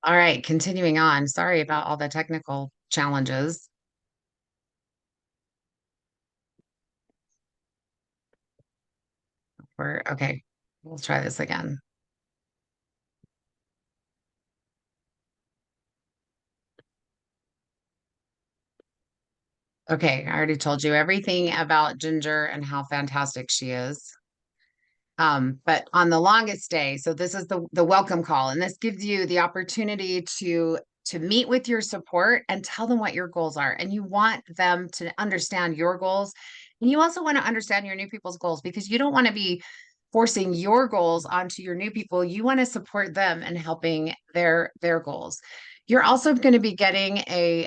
All right, continuing on. Sorry about all the technical challenges. Okay. We'll try this again. Okay, I already told you everything about Ginger and how fantastic she is. But on the longest day, so this is the welcome call, and this gives you the opportunity to meet with your support and tell them what your goals are. And you want them to understand your goals. And you also want to understand your new people's goals because you don't want to be forcing your goals onto your new people. You want to support them and helping their goals. You're also going to be getting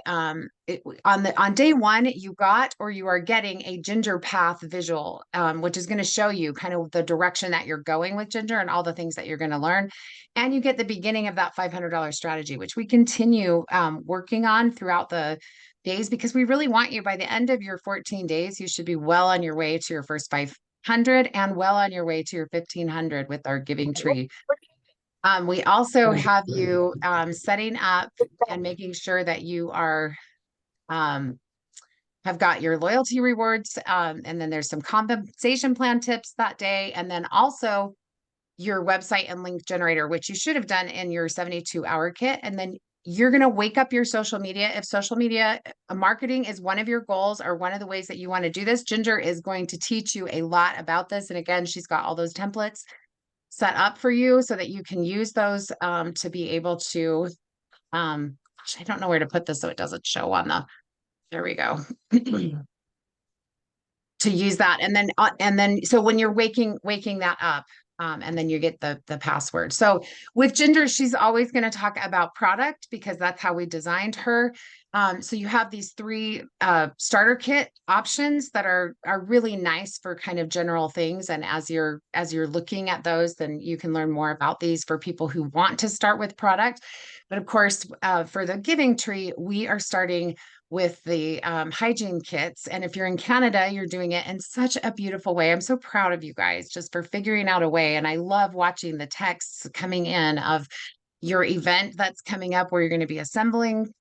on day one, you got or you are getting a Ginger Path visual, which is going to show you kind of the direction that you're going with Ginger and all the things that you're going to learn. And you get the beginning of that $500 strategy, which we continue working on throughout the days because we really want you by the end of your 14 days, you should be well on your way to your first 500 and well on your way to your 1500 with our giving tree. We also have you setting up and making sure that you are um, have got your loyalty rewards, and then there's some compensation plan tips that day, and then also your website and link generator, which you should have done in your 72-hour kit. And then you're going to wake up your social media. If social media marketing is one of your goals or one of the ways that you want to do this, Ginger is going to teach you a lot about this. And again, she's got all those templates set up for you so that you can use those to be able to, I don't know where to put this so it doesn't show on there we go. To use that. And then so when you're waking that up, and then you get the password. So with Ginger, she's always going to talk about product because that's how we designed her. So you have these three starter kit options that are really nice for kind of general things. And as you're looking at those, then you can learn more about these for people who want to start with product. But of course, for the giving tree, we are starting with the hygiene kits. And if you're in Canada, you're doing it in such a beautiful way. I'm so proud of you guys just for figuring out a way. And I love watching the texts coming in of your event that's coming up where you're going to be assembling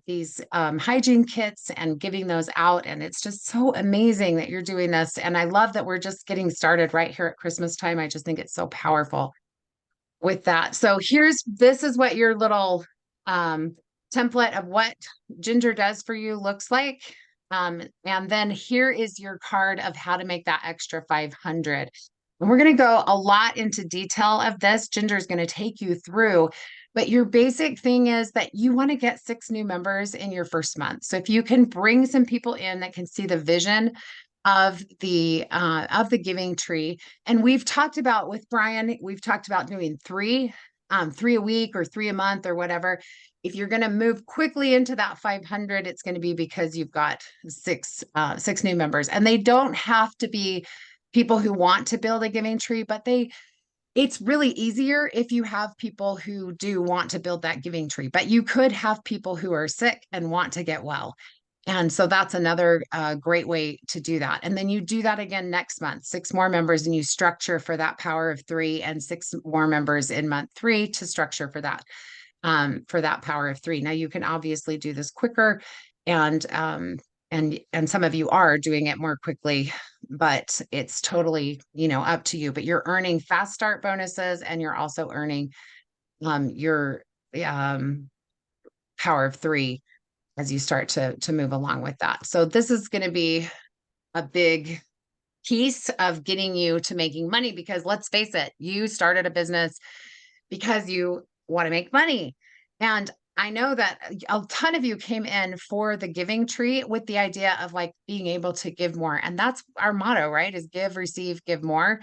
these hygiene kits and giving those out. And it's just so amazing that you're doing this. And I love that we're just getting started right here at Christmas time. I just think it's so powerful with that. So this is what your little template of what Ginger does for you looks like. And then here is your card of how to make that extra 500. And we're going to go a lot into detail of this. Ginger is going to take you through, but your basic thing is that you want to get 6 new members in your first month. So if you can bring some people in that can see the vision of the giving tree. And we've talked about with Brian, we've talked about doing three a week or 3 a month or whatever. If you're going to move quickly into that 500, it's going to be because you've got six new members, and they don't have to be people who want to build a giving tree, but it's really easier if you have people who do want to build that giving tree, but you could have people who are sick and want to get well. And so that's another great way to do that. And then you do that again next month, 6 more members, and you structure for that power of 3 and 6 more members in month 3 to structure for that power of 3. Now you can obviously do this quicker, and some of you are doing it more quickly, but it's totally, up to you. But you're earning fast start bonuses, and you're also earning your um, power of 3 as you start to move along with that. So this is going to be a big piece of getting you to making money, because let's face it, you started a business because you want to make money. And I know that a ton of you came in for the giving tree with the idea of like being able to give more. And that's our motto, right? Is give, receive, give more.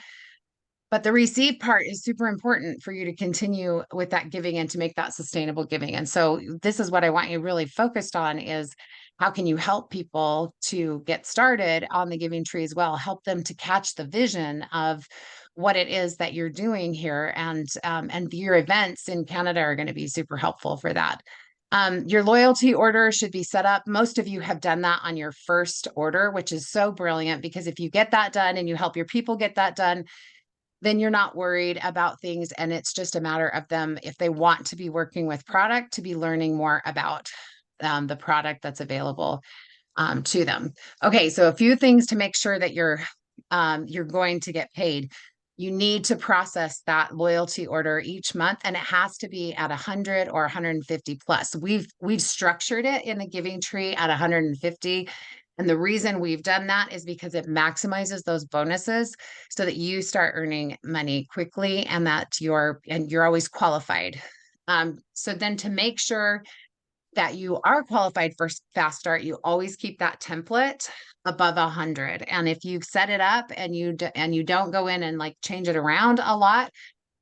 But the receive part is super important for you to continue with that giving and to make that sustainable giving. And so this is what I want you really focused on is how can you help people to get started on the giving tree as well, help them to catch the vision of what it is that you're doing here. And your events in Canada are going to be super helpful for that. Your loyalty order should be set up. Most of you have done that on your first order, which is so brilliant, because if you get that done and you help your people get that done, then you're not worried about things. And it's just a matter of them, if they want to be working with product, to be learning more about the product that's available to them. Okay, so a few things to make sure that you're going to get paid. You need to process that loyalty order each month, and it has to be at 100 or 150 plus. We've structured it in the giving tree at 150. And the reason we've done that is because it maximizes those bonuses so that you start earning money quickly and that you're always qualified. So then to make sure that you are qualified for Fast Start, you always keep that template above 100. And if you set it up and you don't go in and like change it around a lot,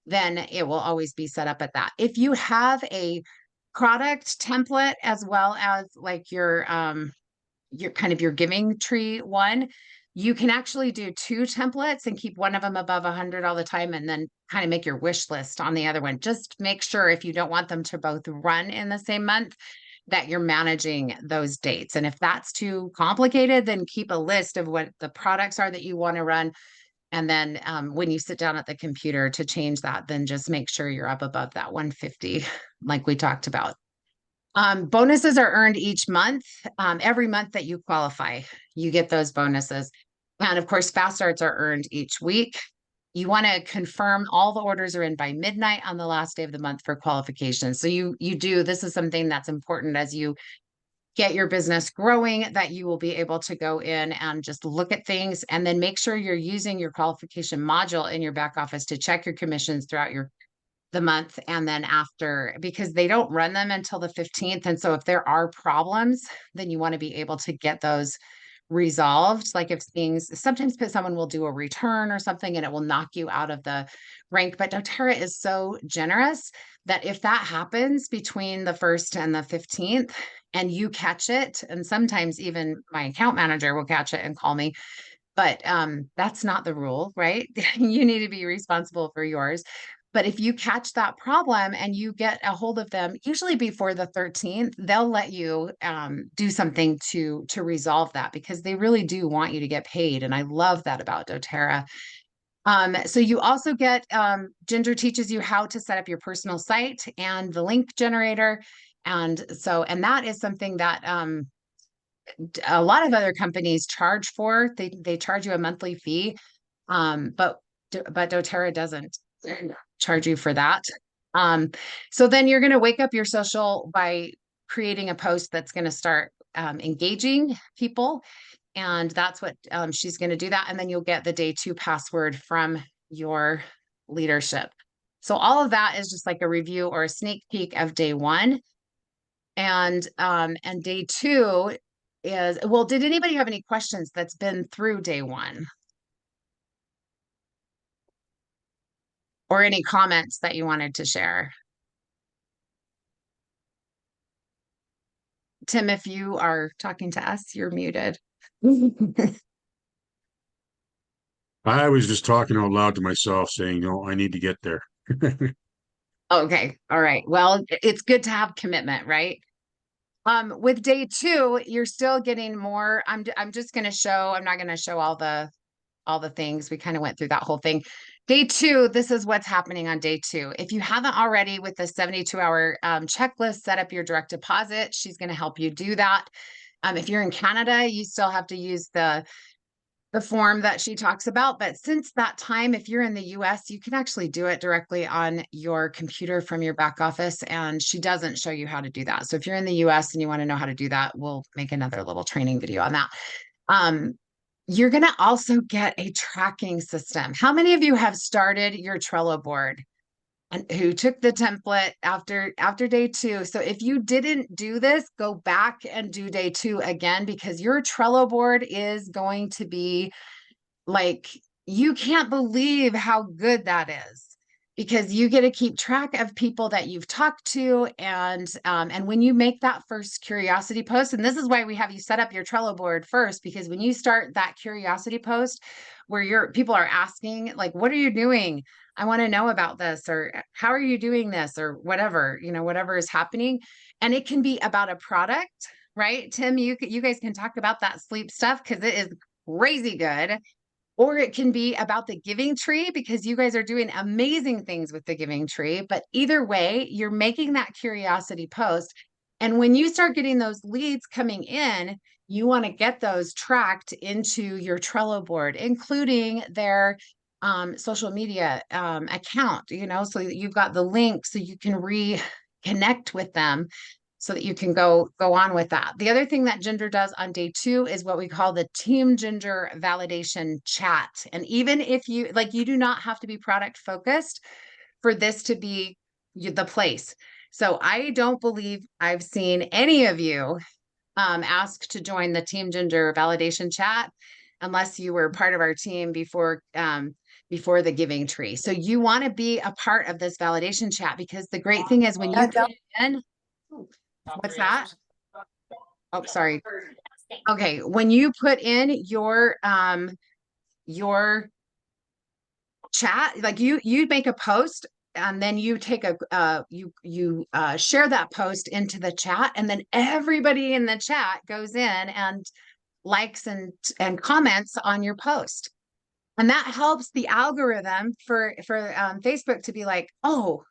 then it will always be set up at that. If you have a product template as well as like your kind of your giving tree one, you can actually do two templates and keep one of them above 100 all the time, and then kind of make your wish list on the other one. Just make sure, if you don't want them to both run in the same month, that you're managing those dates. And if that's too complicated, then keep a list of what the products are that you want to run. And then when you sit down at the computer to change that, then just make sure you're up above that 150, like we talked about. Bonuses are earned each month. Every month that you qualify, you get those bonuses. And of course, fast starts are earned each week. You want to confirm all the orders are in by midnight on the last day of the month for qualification. So this is something that's important as you get your business growing, that you will be able to go in and just look at things, and then make sure you're using your qualification module in your back office to check your commissions throughout the month and then after, because they don't run them until the 15th. And so if there are problems, then you want to be able to get those resolved. Like if sometimes someone will do a return or something and it will knock you out of the rank. But doTERRA is so generous that if that happens between the 1st and the 15th and you catch it, and sometimes even my account manager will catch it and call me, but that's not the rule, right? You need to be responsible for yours. But if you catch that problem and you get a hold of them, usually before the 13th, they'll let you do something to resolve that, because they really do want you to get paid. And I love that about doTERRA. So you also get, Ginger teaches you how to set up your personal site and the link generator. And that is something that a lot of other companies charge for. They charge you a monthly fee, but doTERRA doesn't charge you for that. So then you're going to wake up your social by creating a post that's going to start engaging people. And that's what she's going to do that. And then you'll get the day 2 password from your leadership. So all of that is just like a review or a sneak peek of day 1. And day 2 is, well, did anybody have any questions that's been through day 1? Or any comments that you wanted to share? Tim, if you are talking to us, you're muted. I was just talking out loud to myself, saying, I need to get there. Okay. All right. Well, it's good to have commitment, right? With day 2, you're still getting more. I'm just going to show, I'm not going to show all the things. We kind of went through that whole thing. Day 2, this is what's happening on day 2. If you haven't already, with the 72-hour checklist, set up your direct deposit. She's going to help you do that. If you're in Canada, you still have to use the form that she talks about. But since that time, if you're in the US, you can actually do it directly on your computer from your back office. And she doesn't show you how to do that. So if you're in the US and you want to know how to do that, we'll make another little training video on that. You're going to also get a tracking system. How many of you have started your Trello board and who took the template after day 2? So if you didn't do this, go back and do day 2 again, because your Trello board is going to be like, you can't believe how good that is, because you get to keep track of people that you've talked to. And when you make that first curiosity post, and this is why we have you set up your Trello board first, because when you start that curiosity post where your people are asking, like, what are you doing? I want to know about this, or how are you doing this, or whatever, whatever is happening. And it can be about a product, right? Tim, you guys can talk about that sleep stuff, because it is crazy good. or it can be about the giving tree because you guys are doing amazing things with the giving tree. But either way, you're making that curiosity post. And when you start getting those leads coming in, you want to get those tracked into your Trello board, including their social media account, so that you've got the link so you can reconnect with them so that you can go on with that. The other thing that Ginger does on day 2 is what we call the Team Ginger validation chat. And even if you you do not have to be product focused for this to be the place. So I don't believe I've seen any of you ask to join the Team Ginger validation chat unless you were part of our team before the giving tree. So you want to be a part of this validation chat because the great thing is when you go in, what's that? Oh, sorry. Okay, when you put in your chat, like you make a post and then you take you share that post into the chat, and then everybody in the chat goes in and likes and comments on your post. And that helps the algorithm for Facebook to be like, oh,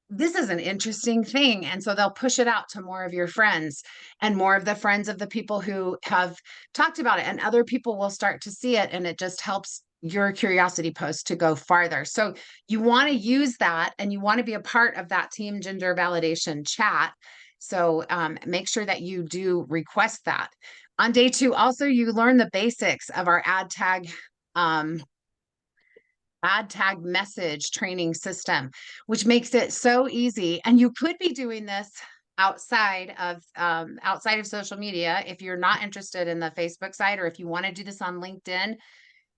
this is an interesting thing. And so they'll push it out to more of your friends and more of the friends of the people who have talked about it. And other people will start to see it. And it just helps your curiosity post to go farther. So you want to use that and you want to be a part of that Team Ginger validation chat. So make sure that you do request that. On day 2, also, you learn the basics of our um, ad tag message training system, which makes it so easy. And you could be doing this outside of social media if you're not interested in the Facebook side, or if you want to do this on LinkedIn.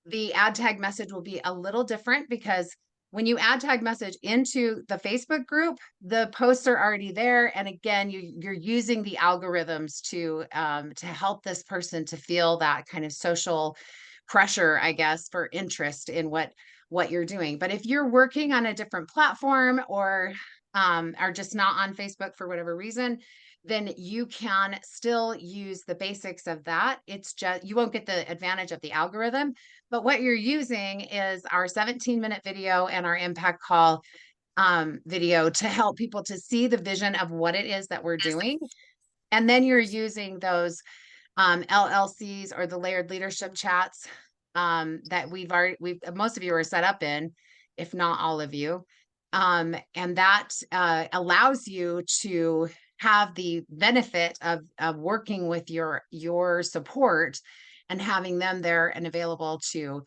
The ad tag message will be a little different because when you ad tag message into the Facebook group, the posts are already there. And again, you're using the algorithms to help this person to feel that kind of social pressure, I guess, for interest in what you're doing. But if you're working on a different platform or are just not on Facebook for whatever reason, then you can still use the basics of that. It's just you won't get the advantage of the algorithm, but what you're using is our 17-minute video and our impact call video to help people to see the vision of what it is that we're doing. And then you're using those LLCs or the layered leadership chats that we've most of you are set up in, if not all of you. And that allows you to have the benefit of working with your support and having them there and available to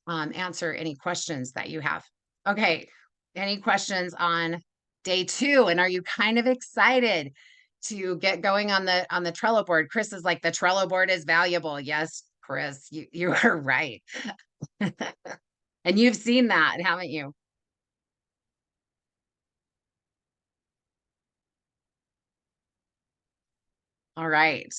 answer any questions that you have. Okay, any questions on day 2? And are you kind of excited to get going on the Trello board? Chris is like, the Trello board is valuable. Yes, Chris, you are right. And you've seen that, haven't you? All right.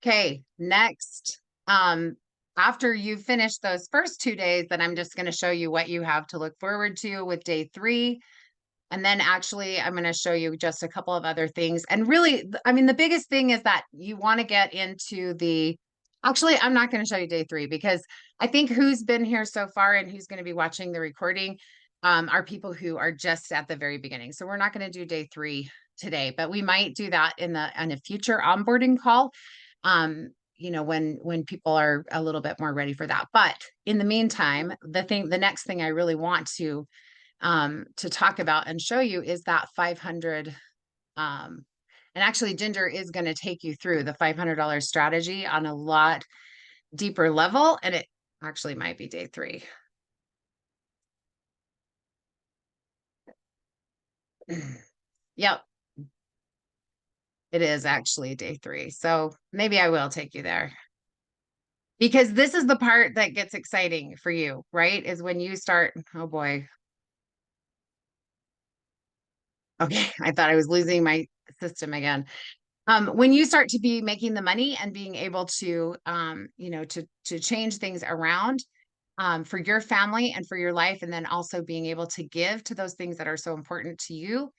Okay, next. After you finish those first 2 days, then I'm just going to show you what you have to look forward to with day 3. And then actually, I'm going to show you just a couple of other things. And really, I mean, the biggest thing is that you want to get into actually, I'm not going to show you day 3 because I think who's been here so far and who's going to be watching the recording are people who are just at the very beginning. So we're not going to do day 3 today, but we might do that in a future onboarding call. When people are a little bit more ready for that. But in the meantime, the next thing I really want to talk about and show you is that 500. And actually, Ginger is going to take you through the $500 strategy on a lot deeper level. And it actually might be day 3. Yep. It is actually day 3. So maybe I will take you there. Because this is the part that gets exciting for you, right? Is when you start, oh boy. Okay, I thought I was losing my system again. When you start to be making the money and being able to, to change things around for your family and for your life, and then also being able to give to those things that are so important to you,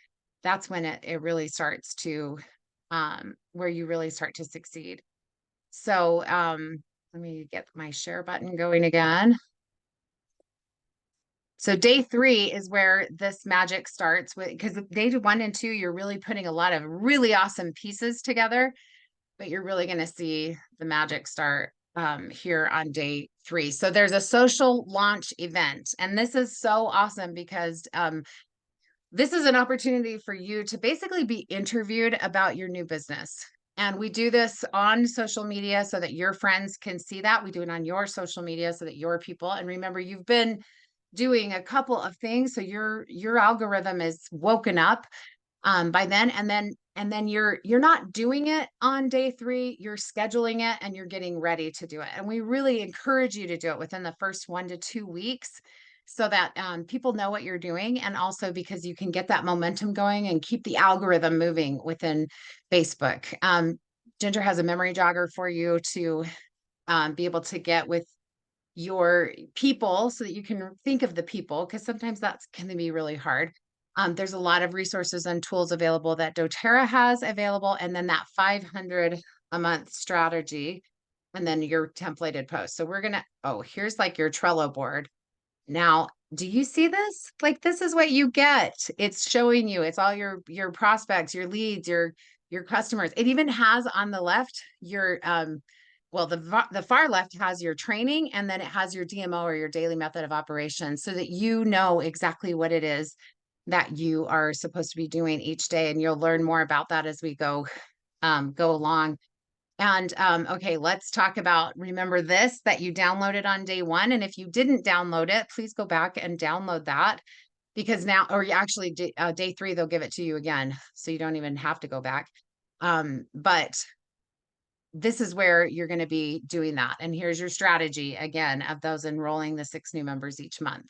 that's when it really starts to where you really start to succeed. So, let me get my share button going again. So day 3 is where this magic starts with, because day 1 and 2, you're really putting a lot of really awesome pieces together, but you're really going to see the magic start here on day 3. So there's a social launch event, and this is so awesome because this is an opportunity for you to basically be interviewed about your new business. And we do this on social media so that your friends can see that. We do it on your social media so that your people, and remember, you've been doing a couple of things, so your algorithm is woken up by then, and then you're not doing it on day 3, you're scheduling it and you're getting ready to do it. And we really encourage you to do it within the first 1 to 2 weeks so that people know what you're doing, and also because you can get that momentum going and keep the algorithm moving within Facebook. Ginger has a memory jogger for you to be able to get with your people so that you can think of the people, because sometimes that's can be really hard. There's a lot of resources and tools available that doTERRA has available, and then that 500 a month strategy, and then your templated post. So we're gonna, oh, here's like your Trello board. Now, do you see this? Like, this is what you get. It's showing you, it's all your prospects, your leads, your customers. It even has on the left your well, the far left has your training, and then it has your DMO, or your daily method of operation, so that you know exactly what it is that you are supposed to be doing each day. And you'll learn more about that as we go along. And okay, let's talk about, remember this, that you downloaded on day 1. And if you didn't download it, please go back and download that, because now, or actually day 3, they'll give it to you again. So you don't even have to go back. But this is where you're going to be doing that. And here's your strategy again of those enrolling the 6 new members each month.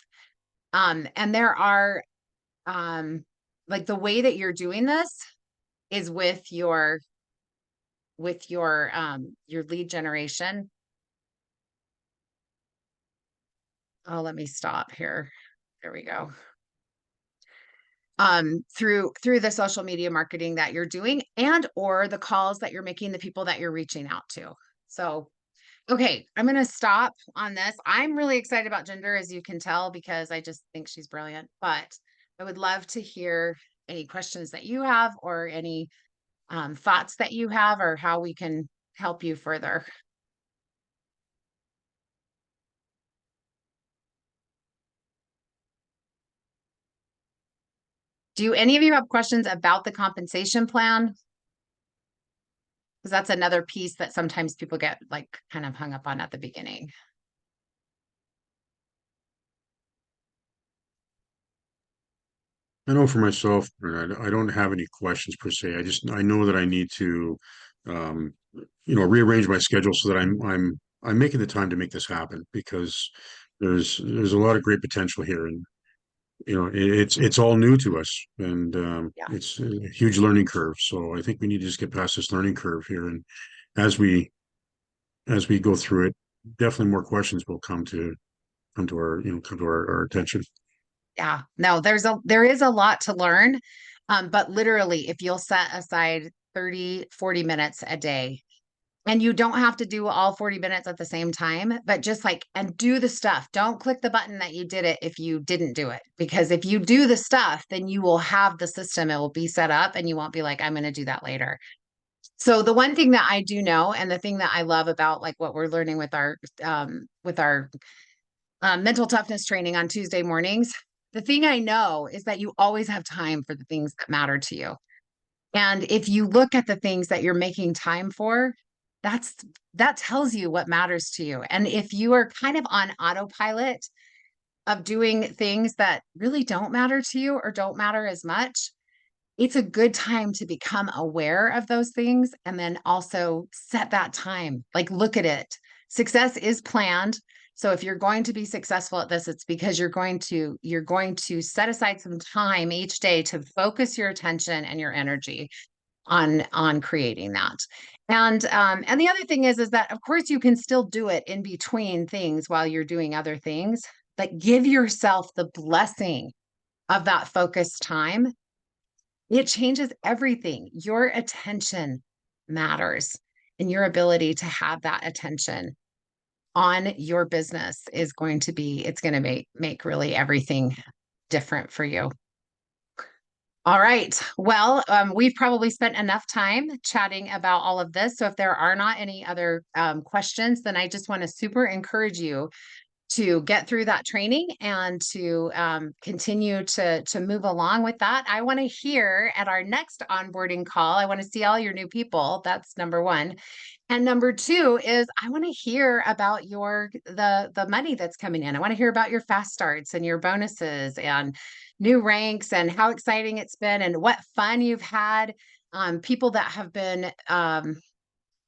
And there are, like, the way that you're doing this is with your lead generation. Oh, let me stop here. There we go. Through the social media marketing that you're doing, and or the calls that you're making, the people that you're reaching out to. So, okay, I'm going to stop on this. I'm really excited about Ginger, as you can tell, because I just think she's brilliant, but I would love to hear any questions that you have, or any thoughts that you have, or how we can help you further. Do any of you have questions about the compensation plan? Because that's another piece that sometimes people get like kind of hung up on at the beginning. I know for myself, I don't have any questions per se. I know that I need to, um, rearrange my schedule so that I'm making the time to make this happen, because there's a lot of great potential here, and it's all new to us, and Yeah. it's a huge learning curve. So I think we need to just get past this learning curve here, and as we as we go through it, definitely more questions will come to our attention. Yeah. No, there is a lot to learn. But literally, if you'll set aside 30, 40 minutes a day, and you don't have to do all 40 minutes at the same time, but just like, and do the stuff. Don't click the button that you did it if you didn't do it. Because if you do the stuff, then you will have the system, it will be set up, and you won't be like, I'm going to do that later. So the one thing that I do know, and the thing that I love about like what we're learning with our mental toughness training on Tuesday mornings, the thing I know is that you always have time for the things that matter to you. And if you look at the things that you're making time for, that's that tells you what matters to you. And if you are kind of on autopilot of doing things that really don't matter to you, or don't matter as much, it's a good time to become aware of those things, and then also set that time. Like, look at it. Success is planned. So if you're going to be successful at this, it's because you're going to set aside some time each day to focus your attention and your energy on creating that. And the other thing is that of course you can still do it in between things while you're doing other things, but give yourself the blessing of that focused time. It changes everything. Your attention matters. And your ability to have that attention on your business is going to be, it's going to make really everything different for you. All right. Well, we've probably spent enough time chatting about all of this. So if there are not any other questions, then I just want to super encourage you to get through that training and to continue to move along with that. I want to hear at our next onboarding call, I want to see all your new people. That's number one. And number two is I want to hear about the money that's coming in. I want to hear about your fast starts and your bonuses and new ranks and how exciting it's been and what fun you've had. People that have been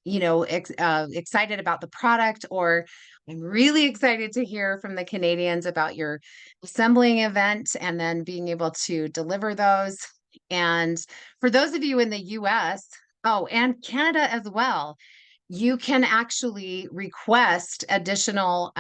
excited about the product, or I'm really excited to hear from the Canadians about your assembling event and then being able to deliver those. And for those of you in the US, oh, and Canada as well, you can actually request additional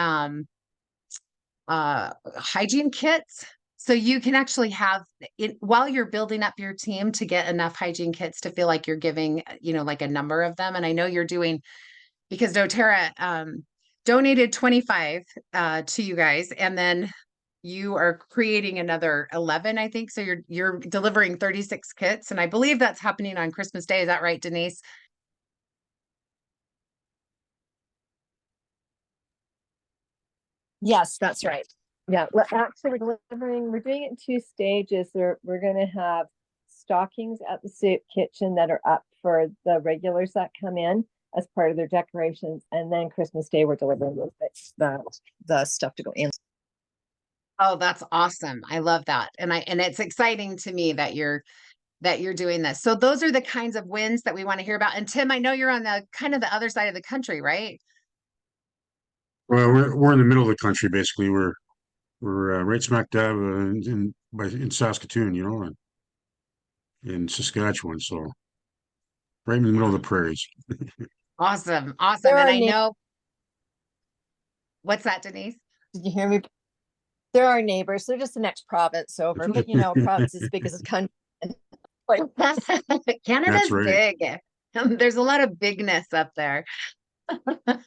hygiene kits. So you can actually have it while you're building up your team to get enough hygiene kits to feel like you're giving, like a number of them. And I know you're doing, because doTERRA donated 25 to you guys, and then you are creating another 11, I think. So you're delivering 36 kits, and I believe that's happening on Christmas Day. Is that right, Denise? Yes, that's right. Yeah, actually, we're doing it in two stages. We're going to have stockings at the soup kitchen that are up for the regulars that come in as part of their decorations. And then Christmas Day, we're delivering the stuff to go in. Oh, that's awesome. I love that. And it's exciting to me that you're doing this. So those are the kinds of wins that we want to hear about. And Tim, I know you're on the kind of the other side of the country, right? Well, we're in the middle of the country, basically. We're right smack dab in Saskatoon, in Saskatchewan, so right in the middle of the prairies. Awesome. Awesome. There And are I know, what's that, Denise? Did you hear me? There are neighbors. They're just the next province over, but province as big as a country. That's Canada's right. big. There's a lot of bigness up there. Yeah, And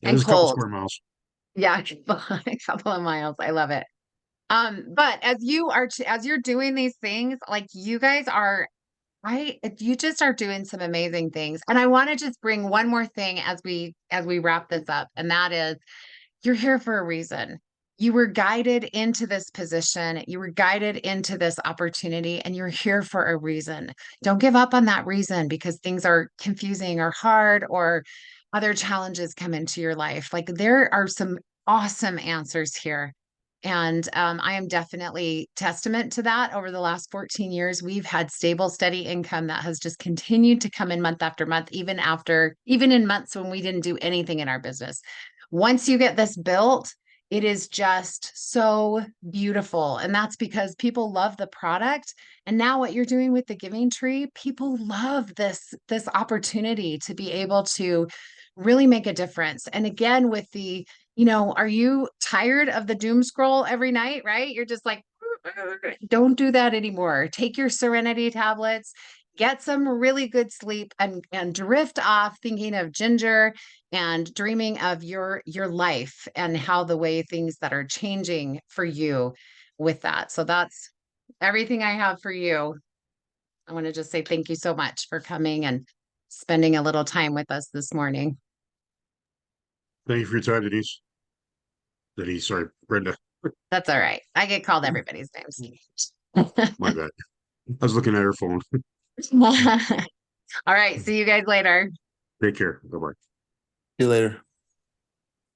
there's a couple cold. square miles. Yeah, a couple of miles. I love it. But as you're doing these things, like you guys are, you just are doing some amazing things. And I want to just bring one more thing as we wrap this up, and that is you're here for a reason. You were guided into this position, you were guided into this opportunity, and you're here for a reason. Don't give up on that reason because things are confusing or hard or other challenges come into your life. Like there are some awesome answers here. And I am definitely testament to that. Over the last 14 years, we've had stable, steady income that has just continued to come in month after month, even in months when we didn't do anything in our business. Once you get this built, it is just so beautiful. And that's because people love the product. And now what you're doing with the Giving Tree, people love this opportunity to be able to really make a difference. And again, with are you tired of the doom scroll every night, right? You're just like, don't do that anymore. Take your Serenity tablets, get some really good sleep, and drift off thinking of Ginger and dreaming of your life and how the way things that are changing for you with that. So that's everything I have for you. I want to just say thank you so much for coming and spending a little time with us this morning. Thank you for your time, Denise. Sorry, Brenda. That's all right. I get called everybody's names. My bad. I was looking at her phone. All right. See you guys later. Take care. Bye bye. See you later.